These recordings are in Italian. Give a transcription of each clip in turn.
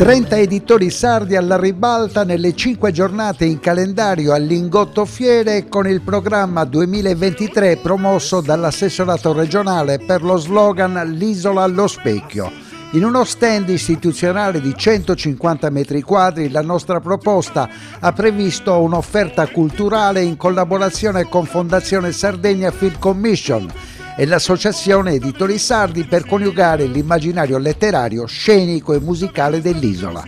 30 editori sardi alla ribalta nelle 5 giornate in calendario al Lingotto Fiere con il programma 2023 promosso dall'assessorato regionale per lo slogan L'isola allo specchio. In uno stand istituzionale di 150 metri quadri la nostra proposta ha previsto un'offerta culturale in collaborazione con Fondazione Sardegna Film Commission e l'Associazione Editori Sardi per coniugare l'immaginario letterario, scenico e musicale dell'isola.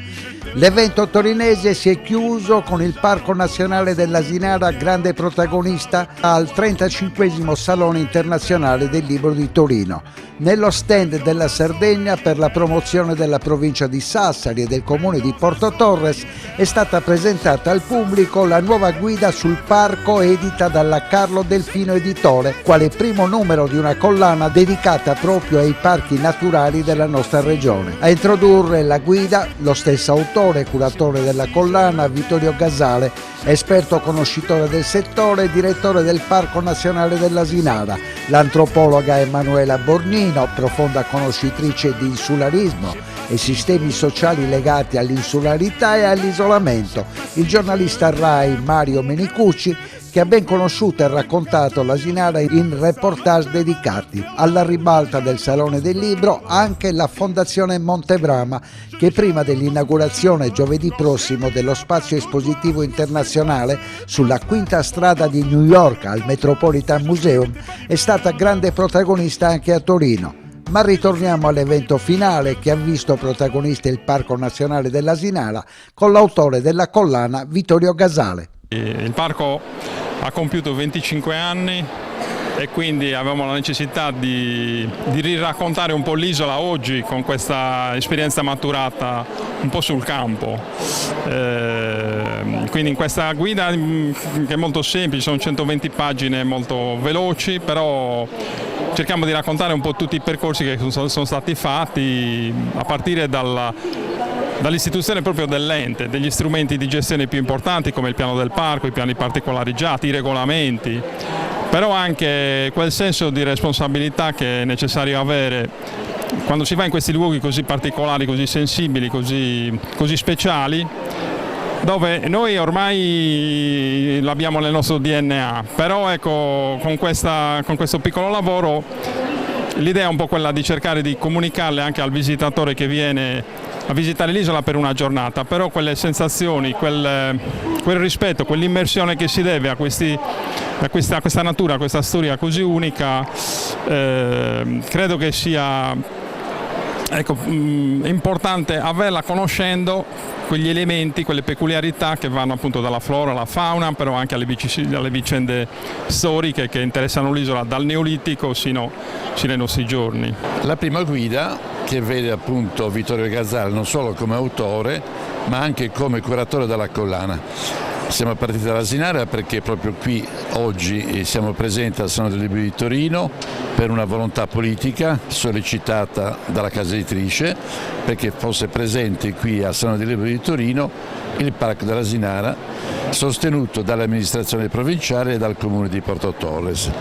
L'evento torinese si è chiuso con il Parco Nazionale dell'Asinara grande protagonista al 35° Salone Internazionale del Libro di Torino. Nello stand della Sardegna per la promozione della provincia di Sassari e del comune di Porto Torres è stata presentata al pubblico la nuova guida sul parco edita dalla Carlo Delfino Editore, quale primo numero di una collana dedicata proprio ai parchi naturali della nostra regione. A introdurre la guida lo stesso autore, curatore della collana, Vittorio Gasale, esperto conoscitore del settore e direttore del Parco Nazionale dell'Asinara, l'antropologa Emanuela Borgnino, profonda conoscitrice di insularismo e sistemi sociali legati all'insularità e all'isolamento, il giornalista RAI Mario Menicucci, che ha ben conosciuto e raccontato l'Asinara in reportage dedicati. Alla ribalta del Salone del Libro anche la Fondazione Montebrama, che prima dell'inaugurazione giovedì prossimo dello spazio espositivo internazionale sulla Quinta Strada di New York al Metropolitan Museum è stata grande protagonista anche a Torino. Ma ritorniamo all'evento finale che ha visto protagonista il Parco Nazionale dell'Asinara con l'autore della collana Vittorio Gasale. Il parco ha compiuto 25 anni e quindi avevamo la necessità di riraccontare un po' l'isola oggi con questa esperienza maturata un po' sul campo. Quindi in questa guida che è molto semplice, sono 120 pagine molto veloci, però cerchiamo di raccontare un po' tutti i percorsi che sono stati fatti a partire dall'istituzione proprio dell'ente, degli strumenti di gestione più importanti come il piano del parco, i piani particolareggiati, i regolamenti, però anche quel senso di responsabilità che è necessario avere quando si va in questi luoghi così particolari, così sensibili, così speciali, dove noi ormai l'abbiamo nel nostro DNA, però ecco, con questo piccolo lavoro l'idea è un po' quella di cercare di comunicarle anche al visitatore che viene a visitare l'isola per una giornata, però quelle sensazioni, quel rispetto, quell'immersione che si deve a questa natura, a questa storia così unica, credo che sia importante averla conoscendo quegli elementi, quelle peculiarità che vanno appunto dalla flora alla fauna, però anche alle vicende storiche che interessano l'isola dal Neolitico sino ai nostri giorni. La prima guida che vede appunto Vittorio Gasale non solo come autore ma anche come curatore della collana. Siamo partiti dall'Asinara perché proprio qui oggi siamo presenti al Salone del Libro di Torino per una volontà politica sollecitata dalla casa editrice perché fosse presente qui al Salone del Libro di Torino il Parco dell'Asinara sostenuto dall'amministrazione provinciale e dal comune di Porto Torres.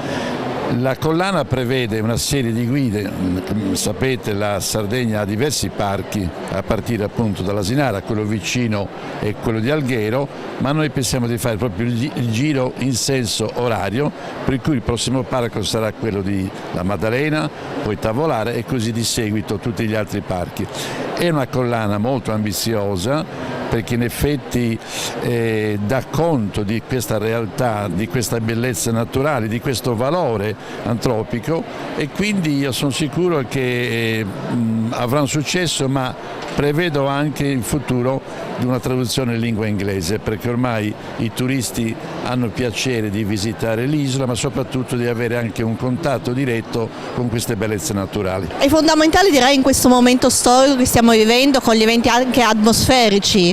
La collana prevede una serie di guide, come sapete la Sardegna ha diversi parchi a partire appunto dall'Asinara, quello vicino e quello di Alghero, ma noi pensiamo di fare proprio il giro in senso orario, per cui il prossimo parco sarà quello di La Maddalena, poi Tavolare e così di seguito tutti gli altri parchi. È una collana molto ambiziosa perché in effetti dà conto di questa realtà, di questa bellezza naturale, di questo valore antropico e quindi io sono sicuro che avrà un successo, ma prevedo anche in futuro di una traduzione in lingua inglese perché ormai i turisti hanno piacere di visitare l'isola ma soprattutto di avere anche un contatto diretto con queste bellezze naturali. È fondamentale direi in questo momento storico che stiamo vivendo con gli eventi anche atmosferici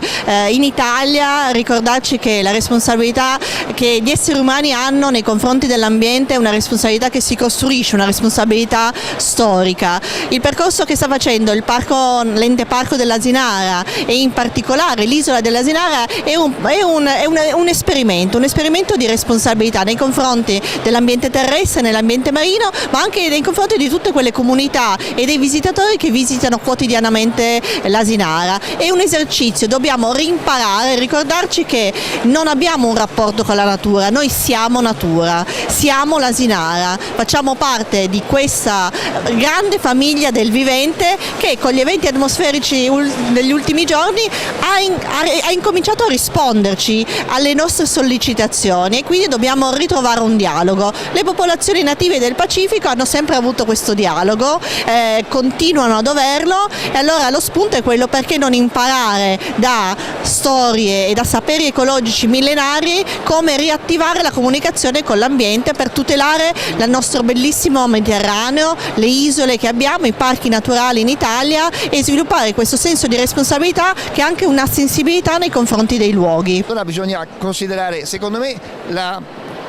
in Italia ricordarci che la responsabilità che gli esseri umani hanno nei confronti dell'ambiente è una responsabilità che si costruisce, una responsabilità storica. Il percorso che sta facendo l'ente parco dell'Asinara e in particolare l'isola dell'Asinara è un esperimento di responsabilità nei confronti dell'ambiente terrestre, nell'ambiente marino, ma anche nei confronti di tutte quelle comunità e dei visitatori che visitano quotidianamente ambiente l'Asinara. È un esercizio, dobbiamo rimparare, ricordarci che non abbiamo un rapporto con la natura, noi siamo natura, siamo l'Asinara, facciamo parte di questa grande famiglia del vivente che con gli eventi atmosferici degli ultimi giorni ha incominciato a risponderci alle nostre sollecitazioni, e quindi dobbiamo ritrovare un dialogo. Le popolazioni native del Pacifico hanno sempre avuto questo dialogo, continuano ad averlo, e allora lo spunto è quello: perché non imparare da storie e da saperi ecologici millenari come riattivare la comunicazione con l'ambiente per tutelare il nostro bellissimo Mediterraneo, le isole che abbiamo, i parchi naturali in Italia, e sviluppare questo senso di responsabilità che è anche una sensibilità nei confronti dei luoghi. Allora bisogna considerare, secondo me,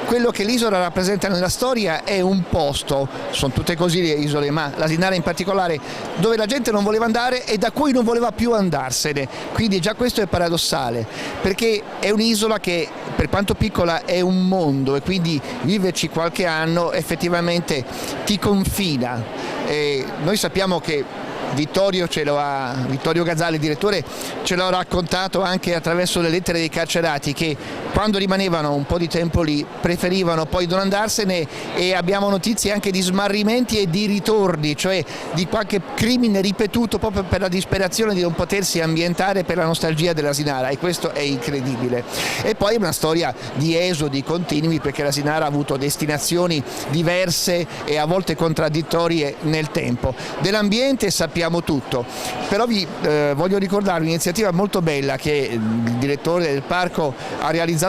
quello che l'isola rappresenta nella storia è un posto, sono tutte così le isole, ma l'Asinara in particolare, dove la gente non voleva andare e da cui non voleva più andarsene. Quindi già questo è paradossale, perché è un'isola che, per quanto piccola, è un mondo, e quindi viverci qualche anno effettivamente ti confina. E noi sappiamo che Vittorio Gazzali, direttore, ce l'ha raccontato anche attraverso le lettere dei carcerati, che quando rimanevano un po' di tempo lì preferivano poi non andarsene, e abbiamo notizie anche di smarrimenti e di ritorni, cioè di qualche crimine ripetuto proprio per la disperazione di non potersi ambientare per la nostalgia dell'Asinara, e questo è incredibile. E poi è una storia di esodi continui, perché l'Asinara ha avuto destinazioni diverse e a volte contraddittorie nel tempo. Dell'ambiente sappiamo tutto, però vi voglio ricordare un'iniziativa molto bella che il direttore del parco ha realizzato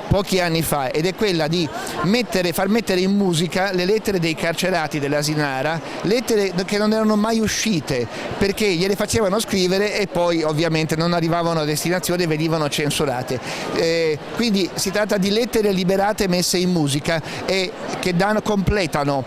pochi anni fa, ed è quella di far mettere in musica le lettere dei carcerati dell'Asinara, lettere che non erano mai uscite perché gliele facevano scrivere e poi ovviamente non arrivavano a destinazione e venivano censurate. Quindi si tratta di lettere liberate messe in musica e che completano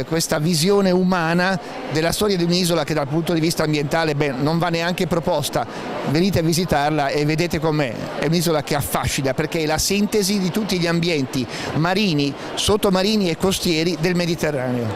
questa visione umana della storia di un'isola che dal punto di vista ambientale non va neanche proposta. Venite a visitarla e vedete com'è. È un'isola che affascina, perché è la sintesi di tutti gli ambienti marini, sottomarini e costieri del Mediterraneo.